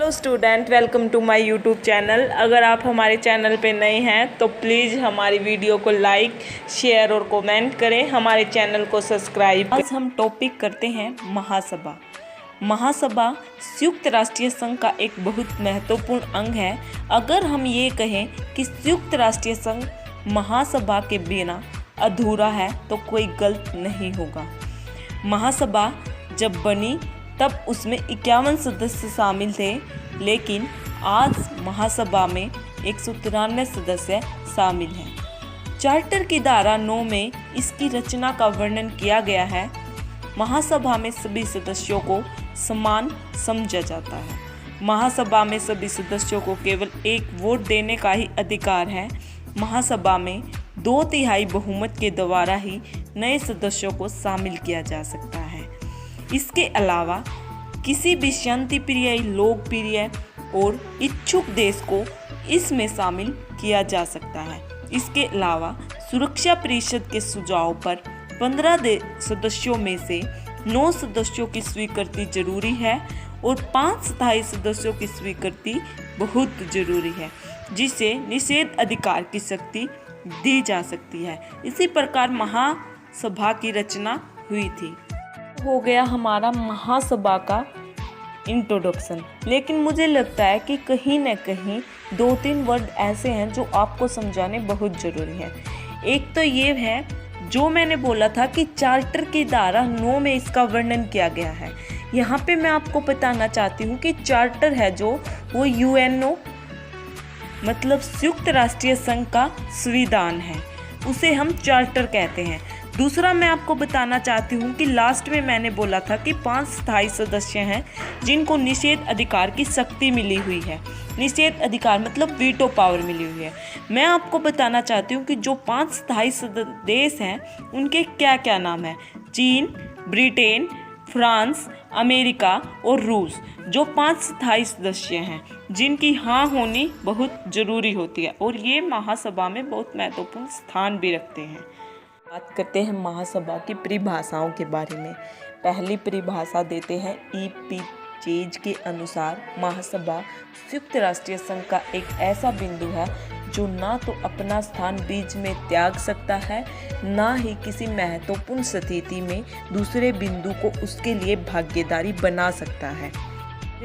Hello student, welcome to my YouTube channel. अगर आप हमारे चैनल पे नए हैं तो प्लीज़ हमारी वीडियो को लाइक, शेयर और कमेंट करें, हमारे चैनल को सब्सक्राइब करें। आज हम टॉपिक करते हैं महासभा। महासभा संयुक्त राष्ट्रीय संघ का एक बहुत महत्वपूर्ण अंग है। अगर हम ये कहें कि संयुक्त राष्ट्रीय संघ महासभा के बिना अधूरा है तो कोई गलत नहीं होगा। महासभा जब बनी तब उसमें 51 सदस्य शामिल थे, लेकिन आज महासभा में 193 सदस्य शामिल हैं। चार्टर की धारा 9 में इसकी रचना का वर्णन किया गया है। महासभा में सभी सदस्यों को समान समझा जाता है। महासभा में सभी सदस्यों को केवल एक वोट देने का ही अधिकार है। महासभा में 2/3 बहुमत के द्वारा ही नए सदस्यों को शामिल किया जा सकता है। इसके अलावा किसी भी शांतिप्रिय, लोकप्रिय और इच्छुक देश को इसमें शामिल किया जा सकता है। इसके अलावा सुरक्षा परिषद के सुझाव पर 15 सदस्यों में से 9 सदस्यों की स्वीकृति जरूरी है और 5 स्थायी सदस्यों की स्वीकृति बहुत जरूरी है, जिसे निषेध अधिकार की शक्ति दी जा सकती है। इसी प्रकार महासभा की रचना हुई थी। हो गया हमारा महासभा का इंट्रोडक्शन, लेकिन मुझे लगता है कि कहीं न कहीं 2-3 वर्ड ऐसे हैं जो आपको समझाने बहुत ज़रूरी है। एक तो ये है जो मैंने बोला था कि चार्टर की धारा 9 में इसका वर्णन किया गया है। यहाँ पे मैं आपको बताना चाहती हूँ कि चार्टर है जो वो यूएनओ मतलब संयुक्त राष्ट्रीय संघ का संविधान है, उसे हम चार्टर कहते हैं। दूसरा मैं आपको बताना चाहती हूँ कि लास्ट में मैंने बोला था कि 5 स्थायी सदस्य हैं जिनको निषेध अधिकार की शक्ति मिली हुई है। निषेध अधिकार मतलब वीटो पावर मिली हुई है। मैं आपको बताना चाहती हूँ कि जो 5 स्थायी देश हैं उनके क्या क्या नाम हैं। चीन, ब्रिटेन, फ्रांस, अमेरिका और रूस, जो 5 स्थायी सदस्य हैं जिनकी हाँ होनी बहुत ज़रूरी होती है और ये महासभा में बहुत महत्वपूर्ण स्थान भी रखते हैं। बात करते हैं महासभा की परिभाषाओं के बारे में। पहली परिभाषा देते हैं ई.पी. चेज के अनुसार महासभा संयुक्त राष्ट्रीय संघ का एक ऐसा बिंदु है जो ना तो अपना स्थान बीच में त्याग सकता है, ना ही किसी महत्वपूर्ण स्थिति में दूसरे बिंदु को उसके लिए भागीदारी बना सकता है।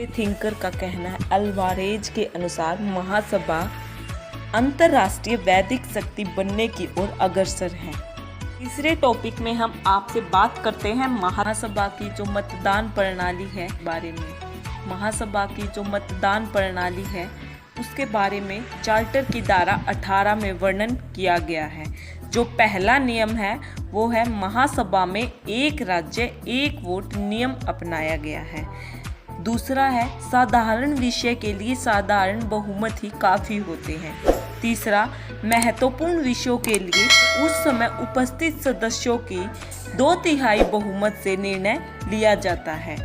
थिंकर का कहना है अल्वारेज के अनुसार महासभा अंतर्राष्ट्रीय वैश्विक शक्ति बनने की ओर अग्रसर है। तीसरे टॉपिक में हम आपसे बात करते हैं महासभा की जो मतदान प्रणाली है बारे में। महासभा की जो मतदान प्रणाली है उसके बारे में चार्टर की धारा 18 में वर्णन किया गया है। जो पहला नियम है वो है महासभा में एक राज्य एक वोट नियम अपनाया गया है। दूसरा है साधारण विषय के लिए साधारण बहुमत ही काफ़ी होते हैं। तीसरा, महत्वपूर्ण विषयों के लिए उस समय उपस्थित सदस्यों की 2/3 बहुमत से निर्णय लिया जाता है।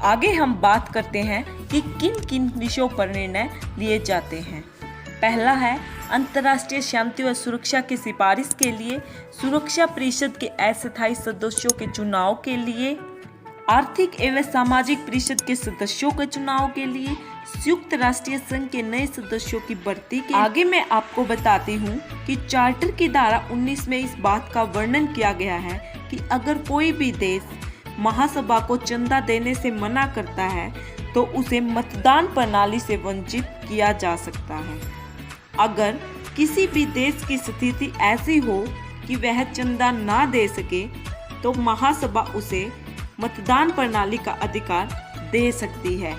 आगे हम बात करते हैं कि किन किन विषयों पर निर्णय लिए जाते हैं। पहला है अंतर्राष्ट्रीय शांति व सुरक्षा की सिफारिश के लिए, सुरक्षा परिषद के अस्थायी सदस्यों के चुनाव के लिए, आर्थिक एवं सामाजिक परिषद के सदस्यों के चुनाव के लिए, संयुक्त राष्ट्रीय संघ के नए सदस्यों की भर्ती के। आगे मैं आपको बताती हूँ कि चार्टर की धारा 19 में इस बात का वर्णन किया गया है कि अगर कोई भी देश महासभा को चंदा देने से मना करता है तो उसे मतदान प्रणाली से वंचित किया जा सकता है। अगर किसी भी देश की स्थिति ऐसी हो कि वह चंदा ना दे सके तो महासभा उसे मतदान प्रणाली का अधिकार दे सकती है।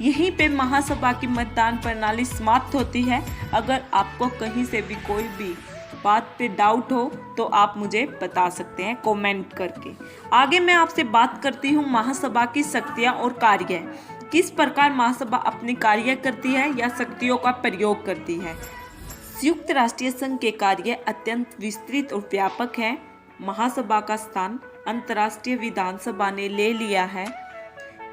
यहीं पे महासभा की मतदान प्रणाली समाप्त होती है। अगर आपको कहीं से भी कोई भी बात पे डाउट हो तो आप मुझे बता सकते हैं कमेंट करके। आगे मैं आपसे बात करती हूँ महासभा की शक्तियाँ और कार्य। किस प्रकार महासभा अपने कार्य करती है या शक्तियों का प्रयोग करती है। संयुक्त राष्ट्रीय संघ के कार्य अत्यंत विस्तृत और व्यापक हैं। महासभा का स्थान अंतर्राष्ट्रीय विधानसभा ने ले लिया है।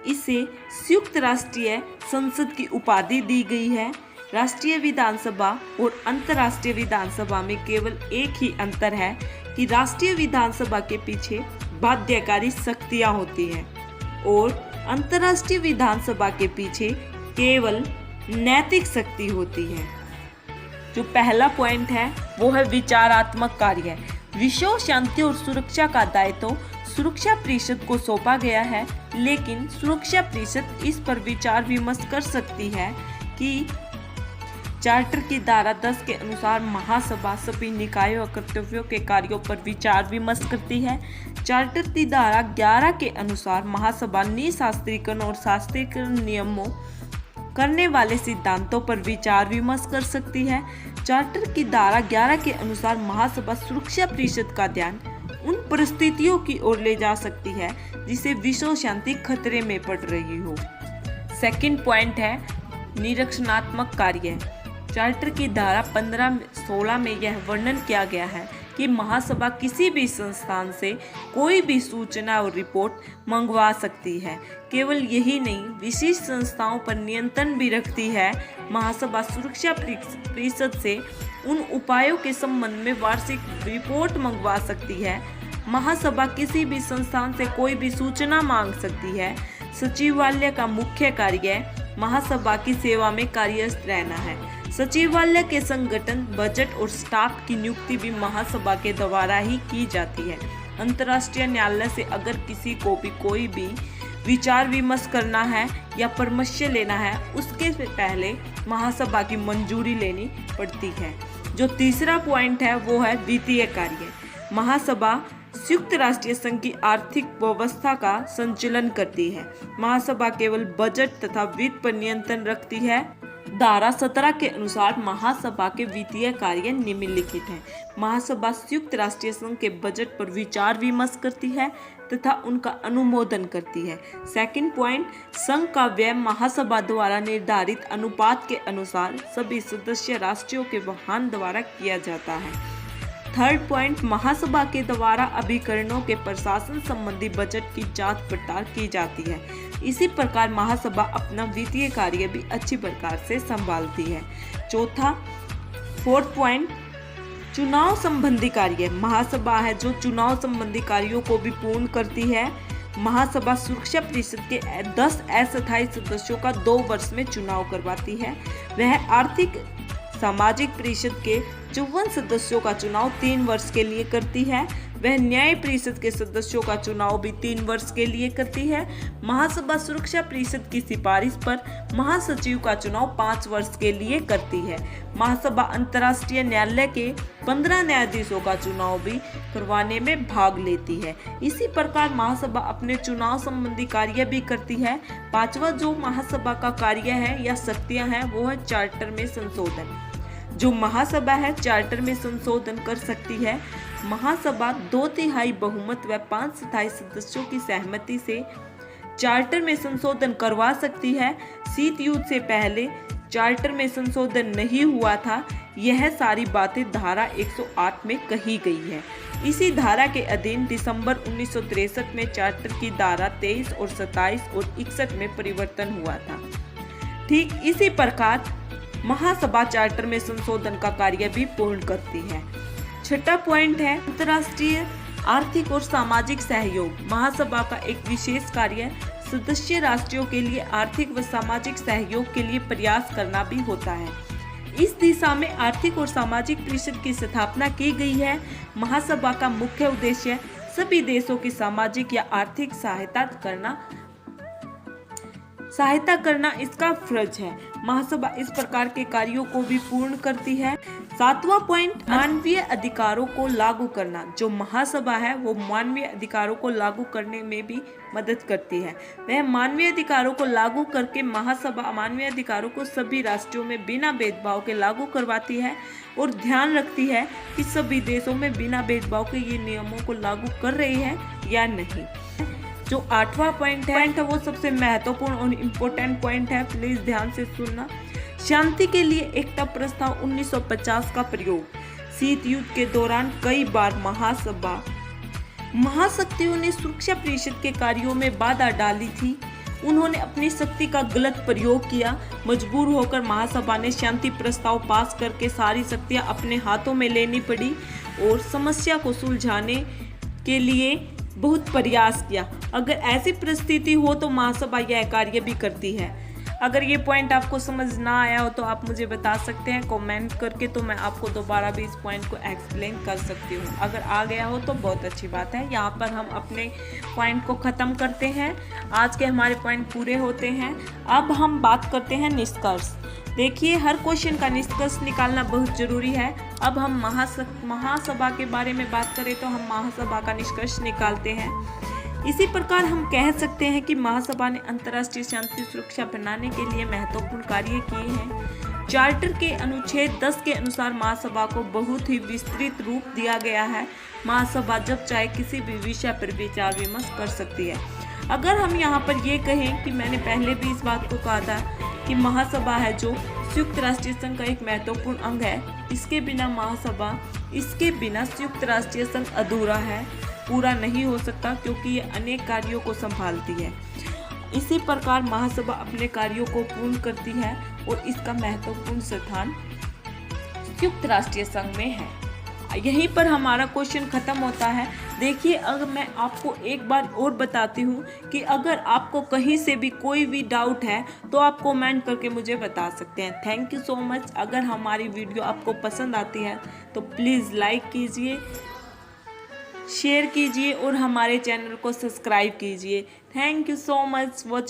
इसे संयुक्त राष्ट्रीय संसद की उपाधि दी गई है। राष्ट्रीय विधानसभा और अंतर्राष्ट्रीय विधानसभा में केवल एक ही अंतर है कि राष्ट्रीय विधानसभा के पीछे बाध्यकारी शक्तियां होती हैं और अंतर्राष्ट्रीय विधानसभा के पीछे केवल नैतिक शक्ति होती है। जो पहला पॉइंट है वो है विचारात्मक कार्य। विश्व शांति और सुरक्षा का दायित्व सुरक्षा परिषद को सौंपा गया है, लेकिन सुरक्षा परिषद इस पर विचार विमर्श कर सकती है कि चार्टर की धारा 10 के अनुसार महासभा सभी निकायों और कर्तव्यों के कार्यों पर विचार विमर्श करती है। चार्टर की धारा 11 के अनुसार महासभा निशास्त्रीकरण और शास्त्रीकरण नियमों करने वाले सिद्धांतों पर विचार विमर्श कर सकती है। चार्टर की धारा 11 के अनुसार महासभा सुरक्षा परिषद का ध्यान उन परिस्थितियों की ओर ले जा सकती है जिसे विश्व शांति खतरे में पड़ रही हो। सेकंड पॉइंट है निरीक्षणात्मक कार्य। चार्टर की धारा 15-16 में यह वर्णन किया गया है कि महासभा किसी भी संस्थान से कोई भी सूचना और रिपोर्ट मंगवा सकती है। केवल यही नहीं, विशिष्ट संस्थाओं पर नियंत्रण भी रखती है। महासभा सुरक्षा परिषद से उन उपायों के संबंध में वार्षिक रिपोर्ट मंगवा सकती है। महासभा किसी भी संस्थान से कोई भी सूचना मांग सकती है। सचिवालय का मुख्य कार्य महासभा की सेवा में कार्यरत रहना है। सचिवालय के संगठन, बजट और स्टाफ की नियुक्ति भी महासभा के द्वारा ही की जाती है। अंतर्राष्ट्रीय न्यायालय से अगर किसी को भी कोई भी विचार विमर्श करना है या परामर्श लेना है, उसके पहले महासभा की मंजूरी लेनी पड़ती है। जो तीसरा पॉइंट है वो है वित्तीय कार्य। महासभा संयुक्त राष्ट्र संघ की आर्थिक व्यवस्था का संचालन करती है। महासभा केवल बजट तथा वित्त पर नियंत्रण रखती है। धारा 17 के अनुसार महासभा के वित्तीय कार्य निम्नलिखित हैं। महासभा संयुक्त राष्ट्र संघ के बजट पर विचार विमर्श करती है तथा उनका अनुमोदन करती है। सेकंड पॉइंट, संघ का व्यय महासभा द्वारा निर्धारित अनुपात के अनुसार सभी सदस्य राष्ट्रों के वाहन द्वारा किया जाता है। थर्ड पॉइंट, महासभा के द्वारा अभिकरणों के प्रशासन संबंधी बजट की जांच पड़ताल की जाती है। इसी प्रकार महासभा अपना वित्तीय कार्य भी अच्छी प्रकार से संभालती है। चौथा, फोर्थ पॉइंट, चुनाव संबंधी कार्य। महासभा है जो चुनाव संबंधी कार्यों को भी पूर्ण करती है। महासभा सुरक्षा परिषद के 10 अस्थायी सदस्यों का 2 वर्ष में चुनाव करवाती है। वह आर्थिक सामाजिक परिषद के 54 सदस्यों का चुनाव 3 वर्ष के लिए करती है। वह न्याय परिषद के सदस्यों का चुनाव भी 3 वर्ष के लिए करती है। महासभा सुरक्षा परिषद की सिफारिश पर महासचिव का चुनाव 5 वर्ष के लिए करती है। महासभा अंतर्राष्ट्रीय न्यायालय के 15 न्यायाधीशों का चुनाव भी करवाने में भाग लेती है। इसी प्रकार महासभा अपने चुनाव संबंधी कार्य भी करती है। पांचवा जो महासभा का कार्य है या शक्तियां हैं वो है चार्टर में संशोधन। जो महासभा है चार्टर में संशोधन कर सकती है। महासभा 2/3 बहुमत व 5 स्थायी सदस्यों की सहमति से चार्टर में संशोधन करवा सकती है। शीत युद्ध से पहले चार्टर में संशोधन नहीं हुआ था। यह सारी बातें धारा 108 में कही गई है। इसी धारा के अधीन दिसंबर 1963 में चार्टर की धारा 23 और 27 और 61 में परिवर्तन हुआ था। ठीक इसी प्रकार महासभा चार्टर में संशोधन का कार्य भी पूर्ण करती है। छठा पॉइंट है अंतर्राष्ट्रीय आर्थिक और सामाजिक सहयोग। महासभा का एक विशेष कार्य सदस्य राष्ट्रों के लिए आर्थिक व सामाजिक सहयोग के लिए प्रयास करना भी होता है। इस दिशा में आर्थिक और सामाजिक परिषद की स्थापना की गई है। महासभा का मुख्य उद्देश्य सभी देशों की सामाजिक या आर्थिक सहायता करना इसका फर्ज है। महासभा इस प्रकार के कार्यों को भी पूर्ण करती है। 7वां पॉइंट, मानवीय अधिकारों को लागू करना। जो महासभा है वो मानवीय अधिकारों को लागू करने में भी मदद करती है। वह मानवीय अधिकारों को लागू करके महासभा मानवीय अधिकारों को सभी राष्ट्रों में बिना भेदभाव के लागू करवाती है और ध्यान रखती है कि सभी देशों में बिना भेदभाव के ये नियमों को लागू कर रही है या नहीं। जो 8वां पॉइंट है वो सबसे महत्वपूर्ण और इम्पोर्टेंट पॉइंट है, प्लीज ध्यान से सुनना। शांति के लिए एकता प्रस्ताव 1950 का प्रयोग। शीत युद्ध के दौरान कई बार महाशक्तियों ने सुरक्षा परिषद के कार्यों में बाधा डाली थी। उन्होंने अपनी शक्ति का गलत प्रयोग किया। मजबूर होकर महासभा ने शांति प्रस्ताव पास करके सारी शक्तियां अपने हाथों में लेनी पड़ी और समस्या को सुलझाने के लिए बहुत प्रयास किया। अगर ऐसी परिस्थिति हो तो महासभा यह कार्य भी करती है। अगर ये पॉइंट आपको समझ ना आया हो तो आप मुझे बता सकते हैं कमेंट करके, तो मैं आपको दोबारा भी इस पॉइंट को एक्सप्लेन कर सकती हूँ। अगर आ गया हो तो बहुत अच्छी बात है। यहाँ पर हम अपने पॉइंट को ख़त्म करते हैं। आज के हमारे पॉइंट पूरे होते हैं। अब हम बात करते हैं निष्कर्ष। देखिए, हर क्वेश्चन का निष्कर्ष निकालना बहुत ज़रूरी है। अब हम महासभा के बारे में बात करें तो हम महासभा का निष्कर्ष निकालते हैं। इसी प्रकार हम कह सकते हैं कि महासभा ने अंतर्राष्ट्रीय शांति सुरक्षा बनाने के लिए महत्वपूर्ण कार्य किए हैं। चार्टर के अनुच्छेद 10 के अनुसार महासभा को बहुत ही विस्तृत रूप दिया गया है। महासभा जब चाहे किसी भी विषय पर विचार विमर्श कर सकती है। अगर हम यहाँ पर ये कहें कि मैंने पहले भी इस बात को कहा था कि महासभा है जो संयुक्त राष्ट्रीय संघ का एक महत्वपूर्ण अंग है। इसके बिना संयुक्त राष्ट्रीय संघ अधूरा है, पूरा नहीं हो सकता, क्योंकि ये अनेक कार्यों को संभालती है। इसी प्रकार महासभा अपने कार्यों को पूर्ण करती है और इसका महत्वपूर्ण स्थान संयुक्त राष्ट्रीय संघ में है। यहीं पर हमारा क्वेश्चन खत्म होता है। देखिए, अगर मैं आपको एक बार और बताती हूँ कि अगर आपको कहीं से भी कोई भी डाउट है तो आप कमेंट करके मुझे बता सकते हैं। Thank you so much. अगर हमारी वीडियो आपको पसंद आती है तो प्लीज़ लाइक कीजिए, शेयर कीजिए और हमारे चैनल को सब्सक्राइब कीजिए। Thank you so much watching.